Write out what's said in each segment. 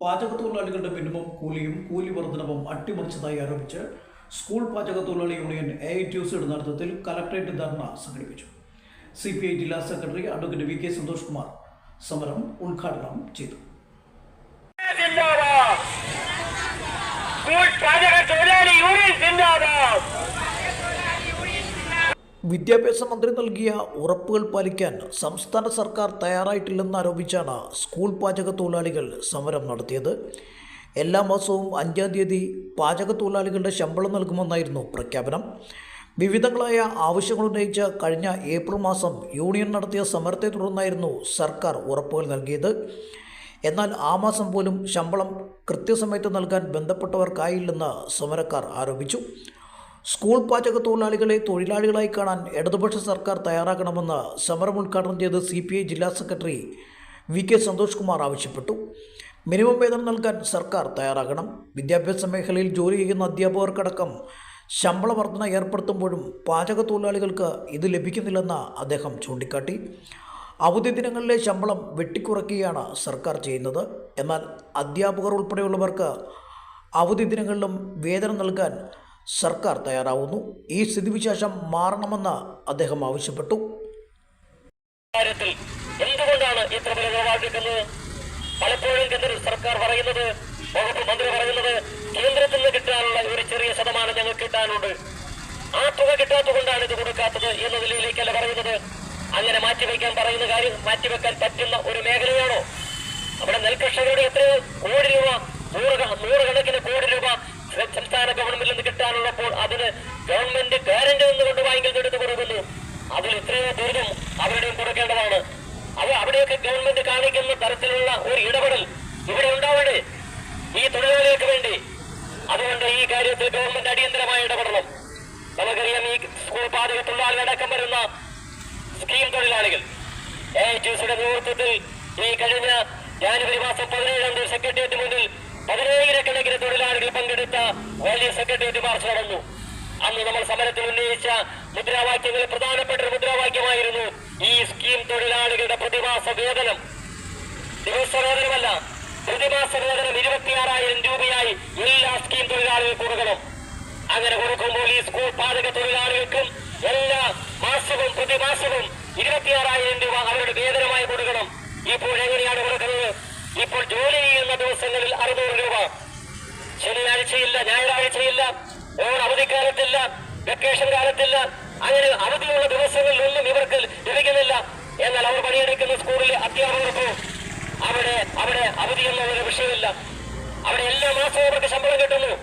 പാചകത്തൊഴിലാളികളുടെ minimum കൂലിയും കൂലി വർധനവും അട്ടിമറിച്ചതായി ആരോപിച്ച് സ്കൂൾ പാചകത്തൊഴിലാളി യൂണിയൻ AITUCയുടെ നേതൃത്വത്തിൽ കലക്ടറേറ്റ് ധർണ സംഘടിപ്പിച്ചു. CPI ജില്ലാ secretary advocate VK Santhosh Kumar സമരം ഉദ്ഘാടനം ചെയ്തു. വിദ്യാഭ്യാസ മന്ത്രി നൽകിയ ഉറപ്പുകൾ പാലിക്കാൻ സംസ്ഥാന സർക്കാർ തയ്യാറായിട്ടില്ലെന്നാരോപിച്ചാണ് സ്കൂൾ പാചകത്തൊഴിലാളികൾ സമരം നടത്തിയത്. എല്ലാ മാസവും 5-ാം തീയതി പാചകത്തൊഴിലാളികളുടെ ശമ്പളം നൽകുമെന്നായിരുന്നു പ്രഖ്യാപനം. വിവിധങ്ങളായ ആവശ്യങ്ങളുന്നയിച്ച് കഴിഞ്ഞ ഏപ്രിൽ മാസം യൂണിയൻ നടത്തിയ സമരത്തെ തുടർന്നായിരുന്നു സർക്കാർ ഉറപ്പുകൾ നൽകിയത്. എന്നാൽ ആ മാസം പോലും ശമ്പളം കൃത്യസമയത്ത് നൽകാൻ ബന്ധപ്പെട്ടവർക്കായില്ലെന്ന് സമരക്കാർ ആരോപിച്ചു. സ്കൂൾ പാചകത്തൊഴിലാളികളെ തൊഴിലാളികളായി കാണാൻ ഇടതുപക്ഷ സർക്കാർ തയ്യാറാക്കണമെന്ന് സമരം ഉദ്ഘാടനം ചെയ്ത് CPI ജില്ലാ സെക്രട്ടറി VK സന്തോഷ് കുമാർ ആവശ്യപ്പെട്ടു. മിനിമം വേതനം നൽകാൻ സർക്കാർ തയ്യാറാകണം. വിദ്യാഭ്യാസ മേഖലയിൽ ജോലി ചെയ്യുന്ന അധ്യാപകർക്കടക്കം ശമ്പള വർധന ഏർപ്പെടുത്തുമ്പോഴും പാചകത്തൊഴിലാളികൾക്ക് ഇത് ലഭിക്കുന്നില്ലെന്ന് അദ്ദേഹം ചൂണ്ടിക്കാട്ടി. അവധി ദിനങ്ങളിലെ ശമ്പളം വെട്ടിക്കുറയ്ക്കുകയാണ് സർക്കാർ ചെയ്യുന്നത്. എന്നാൽ അധ്യാപകർ ഉൾപ്പെടെയുള്ളവർക്ക് അവധി ദിനങ്ങളിലും വേതനം നൽകാൻ സർക്കാർ തയ്യാറാവുന്നു. ഈ സ്ഥിതിവിശേഷം മാറണമെന്ന് അദ്ദേഹം ആവശ്യപ്പെട്ടു. എന്തുകൊണ്ടാണ് ഇത്ര നിലപാടെടുക്കുന്നത്? പലപ്പോഴും കേന്ദ്ര സർക്കാർ പറയുന്നത്, വകുപ്പ് മന്ത്രി പറയുന്നത്, കേന്ദ്രത്തിൽ നിന്ന് കിട്ടാനുള്ള ഒരു ചെറിയ ശതമാനം ഞങ്ങൾക്ക് കിട്ടാനുണ്ട്, ആ തുക കിട്ടാത്തതുകൊണ്ടാണ് ഇത് കൊടുക്കാത്തത് എന്ന നിലയിലേക്കല്ല പറയുന്നത്. അങ്ങനെ മാറ്റിവെക്കാൻ പറയുന്ന കാര്യം മാറ്റിവെക്കാൻ പറ്റുന്ന ഒരു മേഖലയാണോ? നമ്മുടെ നെൽകർഷകരുടെ എത്രയോ കോടി രൂപ, നൂറുകണക്കിന് കോടി രൂപ സംസ്ഥാന ഗവൺമെന്റിൽ നിന്ന് കിട്ടാനുള്ളപ്പോൾ അതിന് ഗവൺമെന്റ് ഗ്യാരണ്ടി ഒന്നുകൊണ്ട് ബാങ്കിൽ എടുത്ത് കൊടുക്കുന്നു. അതിൽ എത്രയോ ദുരിതം അവരുടെയും കൊടുക്കേണ്ടതാണ്. അത് അവിടെയൊക്കെ ഗവൺമെന്റ് കാണിക്കുന്ന തരത്തിലുള്ള ഒരു ഇടപെടൽ ഇവിടെ ഉണ്ടാവണ്ടേ ഈ തൊഴിലാളികൾക്ക് വേണ്ടി? അതുകൊണ്ട് ഈ കാര്യത്തിൽ ഗവൺമെന്റ് അടിയന്തരമായി ഇടപെടണം. നമുക്കറിയാം, ഈ സ്കൂൾ പാചക തൊഴിലാളികളടക്കം വരുന്ന സ്കീം തൊഴിലാളികൾ AITUCയുടെ നേതൃത്വത്തിൽ ഈ കഴിഞ്ഞ ജനുവരി മാസം 17-ാം തീയതി സെക്രട്ടേറിയറ്റ് മുന്നിൽ 10,000-കണക്കിന് തൊഴിലാളികൾ പങ്കെടുത്ത വലിയ സെക്രട്ടേറിയറ്റ് മാർച്ച് നടന്നു. അന്ന് നമ്മൾ സമരത്തിൽ ഉന്നയിച്ച മുദ്രാവാക്യങ്ങളിൽ പ്രധാനപ്പെട്ട ഒരു മുദ്രാവാക്യമായിരുന്നു ഈ സ്കീം തൊഴിലാളികളുടെ പ്രതിമാസ വേതനം. ദിവസവേതനമല്ല, പ്രതിമാസ വേതനം 26,000 രൂപയായി എല്ലാ സ്കീം തൊഴിലാളികൾക്കും കൊടുക്കണം. അങ്ങനെ കൊടുക്കുമ്പോൾ ഈ സ്കൂൾ പാചക തൊഴിലാളികൾക്കും എല്ലാ മാസവും പ്രതിമാസവും 26,000 രൂപ അവരുടെ വേതനമായി കൊടുക്കണം. ഇപ്പോൾ എങ്ങനെയാണ് കൊടുക്കുന്നത്? ഇപ്പോൾ ജോലി ചെയ്യുന്ന ദിവസങ്ങളിൽ 600 രൂപ, ശനിയാഴ്ചയില്ല, ഞായറാഴ്ചയില്ല, അവധിക്കാലത്തില്ല, വെക്കേഷൻ കാലത്തില്ല, അങ്ങനെ അവധിയുള്ള ദിവസങ്ങളിലൊന്നും ഇവർക്ക് ലഭിക്കുന്നില്ല. എന്നാൽ അവർ പണിയെടുക്കുന്ന സ്കൂളിലെ അധ്യാപകർക്ക് അവിടെ അവധി എന്നുള്ള വിഷയമില്ല. അവിടെ എല്ലാ മാസവും അവർക്ക് ശമ്പളം കിട്ടുന്നു.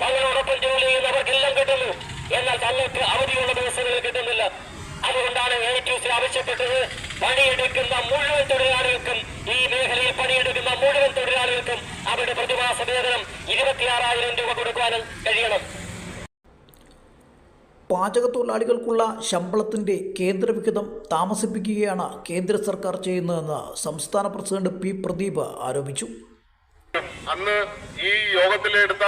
തങ്ങളോടൊപ്പം ജോലി ചെയ്യുന്നവർക്കെല്ലാം കിട്ടുന്നു. എന്നാൽ തങ്ങൾക്ക് അവധിയുള്ള ദിവസങ്ങളിൽ കിട്ടുന്നില്ല. അതുകൊണ്ടാണ് AITUC ആവശ്യപ്പെട്ടത്, പണിയെടുക്കുന്ന മുഴുവൻ തൊഴിലാളികൾക്കും, ഈ മേഖലയിൽ പണിയെടുക്കുന്ന മുഴുവൻ തൊഴിലാളികൾക്കും അവരുടെ പ്രതിമാസ വേതനം 26,000 രൂപ കൊടുക്കാനും കഴിയണം. പാചകത്തൊഴിലാളികൾക്കുള്ള ശമ്പളത്തിൻ്റെ കേന്ദ്രവിഹിതം താമസിപ്പിക്കുകയാണ് കേന്ദ്ര സർക്കാർ ചെയ്യുന്നതെന്ന് സംസ്ഥാന പ്രസിഡന്റ് P. പ്രദീപ് ആരോപിച്ചു. അന്ന് ഈ യോഗത്തിലെടുത്ത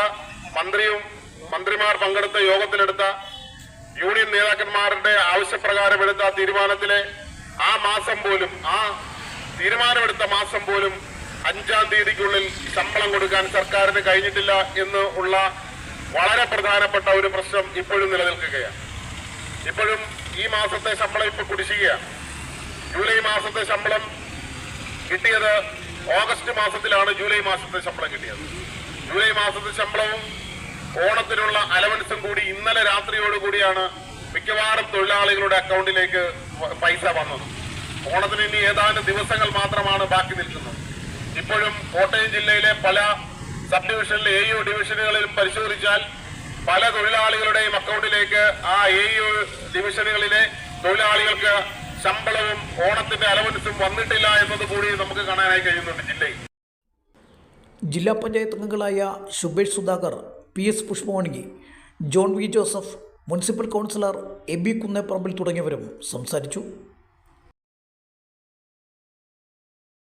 മന്ത്രിമാർ പങ്കെടുത്ത യോഗത്തിലെടുത്ത യൂണിയൻ നേതാക്കന്മാരുടെ ആവശ്യപ്രകാരം എടുത്ത തീരുമാനത്തിലെ ആ തീരുമാനമെടുത്ത മാസം പോലും 5-ാം തീയതിക്കുള്ളിൽ ശമ്പളം കൊടുക്കാൻ സർക്കാരിന് കഴിഞ്ഞിട്ടില്ല എന്ന് ഉള്ള വളരെ പ്രധാനപ്പെട്ട ഒരു പ്രശ്നം ഇപ്പോഴും നിലനിൽക്കുകയാണ്. ഇപ്പോഴും ഈ മാസത്തെ ശമ്പളം ഇപ്പോൾ കുടിശ്ശികയാണ്. ജൂലൈ മാസത്തെ ശമ്പളം കിട്ടിയത് ഓഗസ്റ്റ് മാസത്തിലാണ്. ജൂലൈ മാസത്തെ ശമ്പളം കിട്ടിയത്. ജൂലൈ മാസത്തെ ശമ്പളവും ഓണത്തിനുള്ള അലവൻസും കൂടി ഇന്നലെ രാത്രിയോടുകൂടിയാണ് മിക്കവാറും തൊഴിലാളികളുടെ അക്കൗണ്ടിലേക്ക് പൈസ വന്നത്. ഓണത്തിന് ഇനി ഏതാനും ദിവസങ്ങൾ മാത്രമാണ് ബാക്കി നിൽക്കുന്നത്. ഇപ്പോഴും കോട്ടയം ജില്ലയിലെ പല സബ് ഡിവിഷനിലെ AU ഡിവിഷനുകളിലും പരിശോധിച്ചാൽ പല തൊഴിലാളികളുടെയും അക്കൗണ്ടിലേക്ക് ആ AU ഡിവിഷനുകളിലെ തൊഴിലാളികൾക്ക് ശമ്പളവും ഓണത്തിന്റെ അലവൻസും വന്നിട്ടില്ല എന്നത് കൂടി നമുക്ക് കാണാനായി കഴിയുന്നുണ്ട് ജില്ലയിൽ. ജില്ലാ പഞ്ചായത്ത് അംഗങ്ങളായ Shubhesh Sudhakar, PS Pushpavani, John V. Joseph, municipal councillor AB Kunnepparambil തുടങ്ങിയവരും സംസാരിച്ചു.